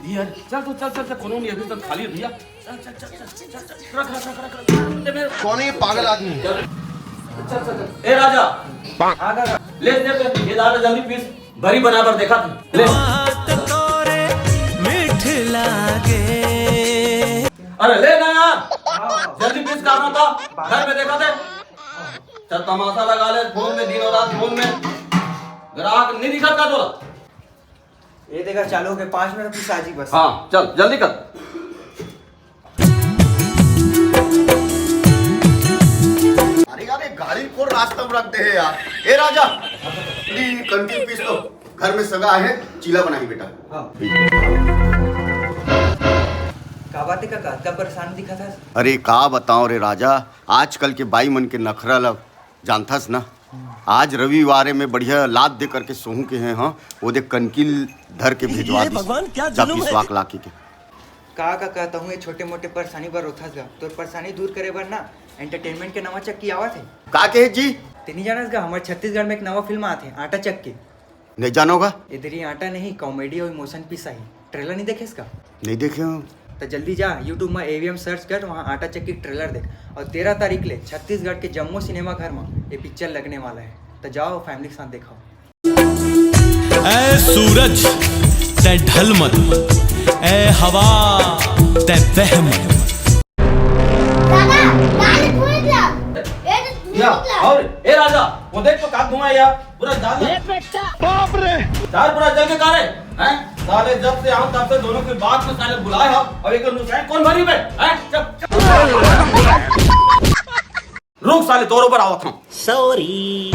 भैया चल तू चल चल चल कोनो नहीं अभी तक खाली है भैया चल चल चल चल चल रख कौन है ये पागल आदमी? चल चल चल ए राजा आ ले ये दाल जल्दी पीस भरी बनाकर देखा तू ले मीठ लागे। अरे ले ना यार जल्दी पीस करना था घर पे देखा थे चल तमाशा लगा ले फोन में दिन और रात फोन में ग्राहक नहीं दिखा का तोला ये देखा चालू के 5 मिनट पीस आजी बस। हाँ चल जल्दी कर अरे यार ये गाड़ी को रास्ते में रखते हैं यार। ए राजा कंटिन्यू पीस तो घर में सगा है चीला बनाई बेटा। का बात है काका इतना परेशान दिखा था? अरे का बताऊं रे राजा आजकल के बाई मन के नखरा लग जानथस ना। आज रविवार में बढ़िया लाद दे करके सोहू के हैं। हाँ वो देख कनकिल धर के भिजवा दी भगवान क्या जुल्म है। वाक लाके के का कहता हूँ ये छोटे मोटे परेशानी बार होता था तो परेशानी दूर करे बर ना एंटरटेनमेंट के नवा चक्की आवत है। का कहे जी तेनी जानस का हमारे छत्तीसगढ़ में एक नवा फिल्म आते हैं आटा चक्की। नहीं जानोगा? इधर ही आटा नहीं कॉमेडी और इमोशन पीस आई ट्रेलर नहीं देखे इसका? नहीं देखे हो? तो जल्दी जा यूट्यूब में AVM सर्च कर वहाँ आटा चक्की ट्रेलर देख और 13 तारीख ले छत्तीसगढ़ के जम्मू सिनेमा घर में ये पिक्चर लगने वाला है तो जाओ फैमिली के साथ दिखाओ। ऐ सूरज ते ढल मत, ऐ हवा ते बह मत। या और ए राजा वो देख तो का धुआं यार पूरा दाल बाप रे दाल पूरा जल के कारे हैं साले जब से आऊं तब से दोनों की बात में साले बुलाए हो और एक नुकसान कौन भरी पे हैं चुप रुक साले तोरो पर आओ था सॉरी।